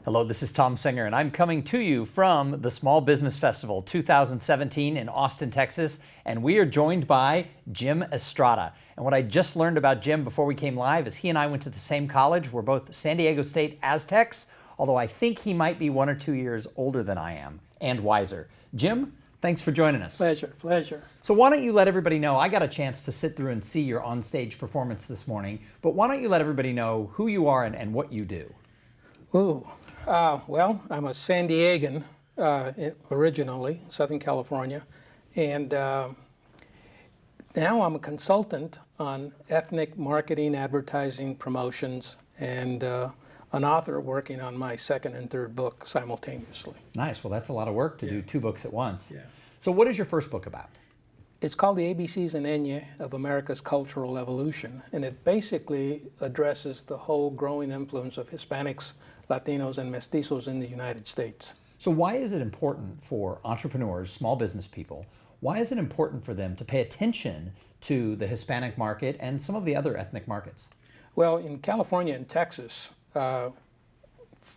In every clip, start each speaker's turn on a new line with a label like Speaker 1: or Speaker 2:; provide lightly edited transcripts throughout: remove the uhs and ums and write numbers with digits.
Speaker 1: Hello, this is Tom Singer, and I'm coming to you from the Small Business Festival 2017 in Austin, Texas, and we are joined by Jim Estrada. And what I just learned about Jim before we came live is he and I went to the same college. We're both San Diego State Aztecs, although I think he might be 1 or 2 years older than I am, and wiser. Jim, thanks for joining us.
Speaker 2: Pleasure, pleasure.
Speaker 1: So why don't you let everybody know, I got a chance to sit through and see your on-stage performance this morning, but why don't you let everybody know who you are and what you do?
Speaker 2: Ooh. Well, I'm a San Diegan originally, Southern California, and now I'm a consultant on ethnic marketing, advertising, promotions, and an author working on my second and third book simultaneously.
Speaker 1: Nice. Well, that's a lot of work to do 2 books at once.
Speaker 2: Yeah.
Speaker 1: So what is your first book about?
Speaker 2: It's called The ABCs and ENYE of America's Cultural Evolution, and it basically addresses the whole growing influence of Hispanics, Latinos, and mestizos in the United States.
Speaker 1: So why is it important for entrepreneurs, small business people, why is it important for them to pay attention to the Hispanic market and some of the other ethnic markets?
Speaker 2: Well, in California and Texas, over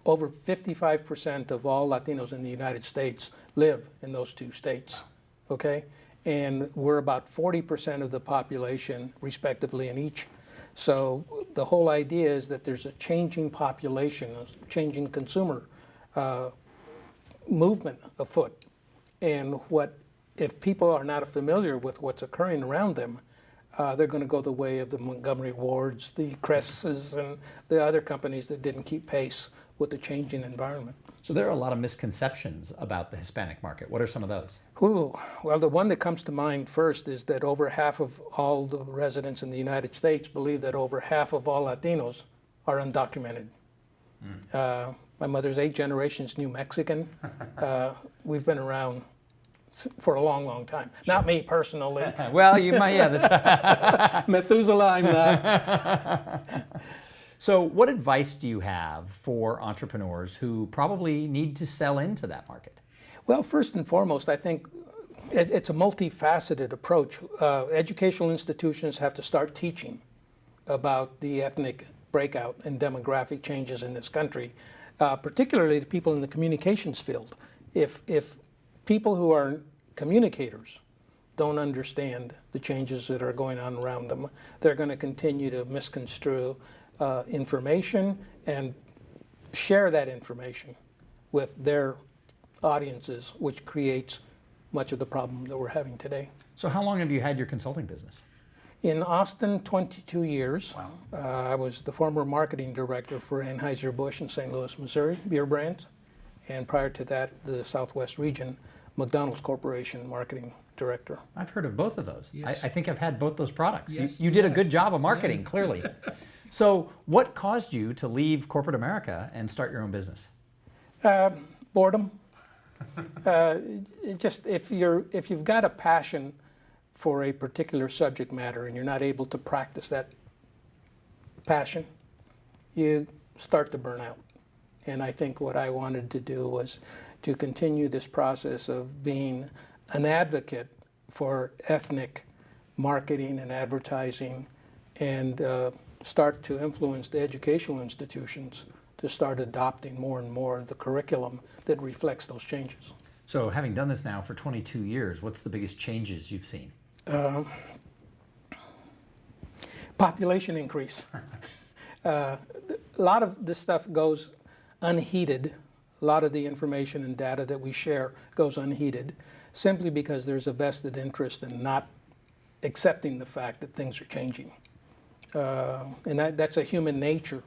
Speaker 2: 55% of all Latinos in the United States live in those 2 states, okay? And we're about 40% of the population, respectively, in each. So the whole idea is that there's a changing population, a changing consumer movement afoot. And if people are not familiar with what's occurring around them, they're going to go the way of the Montgomery Wards, the Cresses, and the other companies that didn't keep pace with the changing environment.
Speaker 1: So there are a lot of misconceptions about the Hispanic market. What are some of those?
Speaker 2: Ooh, well, the one that comes to mind first is that over half of all the residents in the United States believe that over half of all Latinos are undocumented. My mother's 8 generations New Mexican. We've been around for a long, long time. Sure. Not me personally.
Speaker 1: Well, you might, yeah. That's
Speaker 2: Methuselah, I'm not.
Speaker 1: So what advice do you have for entrepreneurs who probably need to sell into that market?
Speaker 2: Well, first and foremost, I think it's a multifaceted approach. Educational institutions have to start teaching about the ethnic breakout and demographic changes in this country, particularly the people in the communications field. If people who are communicators don't understand the changes that are going on around them, they're going to continue to misconstrue information and share that information with their audiences, which creates much of the problem that we're having today.
Speaker 1: So how long have you had your consulting business?
Speaker 2: In Austin, 22 years.
Speaker 1: Wow.
Speaker 2: I was the former marketing director for Anheuser-Busch in St. Louis, Missouri, beer brands. And prior to that, the Southwest region, McDonald's Corporation marketing director.
Speaker 1: I've heard of both of those.
Speaker 2: Yes.
Speaker 1: I think I've had both those products.
Speaker 2: Yes,
Speaker 1: you did a good job of marketing, clearly. So what caused you to leave corporate America and start your own business?
Speaker 2: Boredom. If you've got a passion for a particular subject matter and you're not able to practice that passion, you start to burn out. And I think what I wanted to do was to continue this process of being an advocate for ethnic marketing and advertising, and start to influence the educational institutions to start adopting more and more of the curriculum that reflects those changes.
Speaker 1: So having done this now for 22 years, what's the biggest changes you've seen?
Speaker 2: Population increase. A lot of this stuff goes unheeded. A lot of the information and data that we share goes unheeded simply because there's a vested interest in not accepting the fact that things are changing. And that's a human nature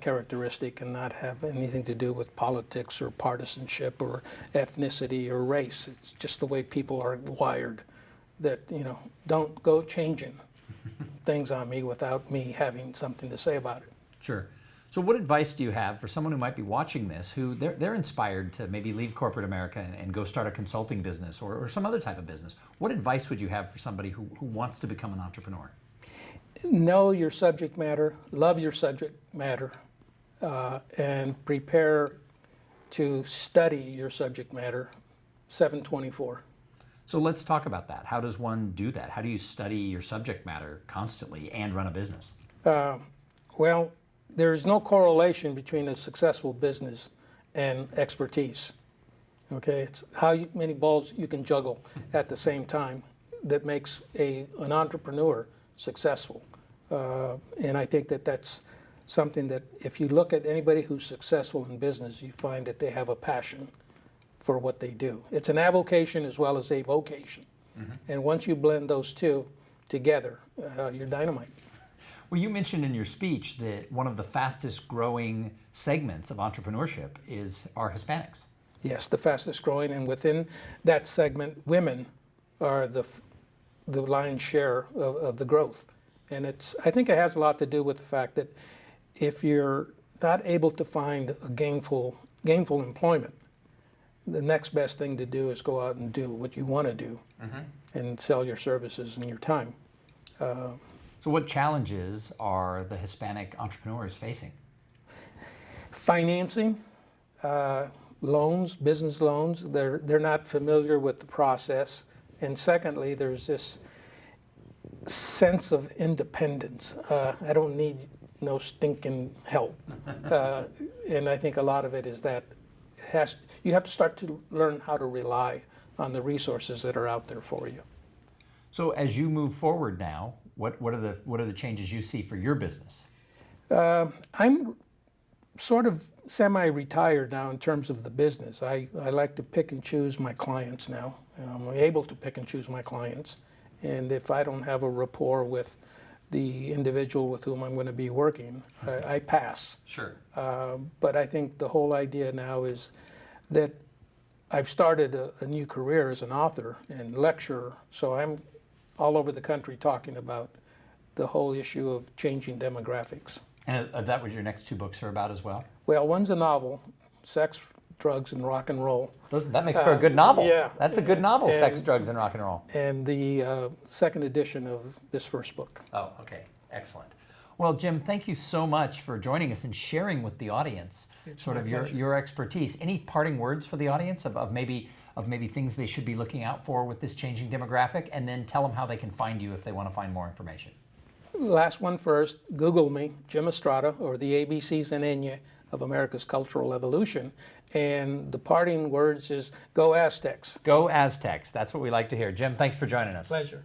Speaker 2: characteristic and not have anything to do with politics or partisanship or ethnicity or race. It's just the way people are wired, that, don't go changing things on me without me having something to say about it.
Speaker 1: Sure. So what advice do you have for someone who might be watching this, who they're inspired to maybe leave corporate America and go start a consulting business or some other type of business? What advice would you have for somebody who wants to become an entrepreneur?
Speaker 2: Know your subject matter, love your subject matter, and prepare to study your subject matter 7/24.
Speaker 1: So let's talk about that. How does one do that? How do you study your subject matter constantly and run a business?
Speaker 2: Well, there is no correlation between a successful business and expertise. Okay, it's how many balls you can juggle at the same time that makes an entrepreneur successful. And I think that that's something that if you look at anybody who's successful in business, you find that they have a passion for what they do. It's an avocation as well as a vocation. And once you blend those two together, you're dynamite.
Speaker 1: Well, you mentioned in your speech that one of the fastest growing segments of entrepreneurship are Hispanics.
Speaker 2: Yes, the fastest growing, and within that segment, women are the lion's share of the growth. And I think it has a lot to do with the fact that if you're not able to find a gainful employment, the next best thing to do is go out and do what you want to do and sell your services and your time.
Speaker 1: So what challenges are the Hispanic entrepreneurs facing?
Speaker 2: Financing, loans, business loans, they're not familiar with the process. And secondly, there's this sense of independence. I don't need no stinking help. And I think a lot of it is that you have to start to learn how to rely on the resources that are out there for you.
Speaker 1: So as you move forward now, what are the changes you see for your business?
Speaker 2: I'm sort of semi-retired now in terms of the business. I like to pick and choose my clients now. I'm able to pick and choose my clients. And if I don't have a rapport with the individual with whom I'm going to be working, I pass.
Speaker 1: Sure.
Speaker 2: But I think the whole idea now is that I've started a new career as an author and lecturer, so I'm all over the country talking about the whole issue of changing demographics.
Speaker 1: And that what your next two books are about as well?
Speaker 2: Well, one's a novel, Sex, Drugs, and Rock and Roll.
Speaker 1: That makes for a good novel.
Speaker 2: Yeah.
Speaker 1: That's a good novel, Sex, Drugs, and Rock and Roll.
Speaker 2: And the second edition of this first book.
Speaker 1: Oh, okay. Excellent. Well, Jim, thank you so much for joining us and sharing with the audience your expertise. Any parting words for the audience of maybe things they should be looking out for with this changing demographic, and then tell them how they can find you if they want to find more information.
Speaker 2: Last one first, Google me, Jim Estrada, or the ABCs and AAHHE of America's Cultural Evolution. And the parting words is, go Aztecs.
Speaker 1: Go Aztecs. That's what we like to hear. Jim, thanks for joining us.
Speaker 2: Pleasure.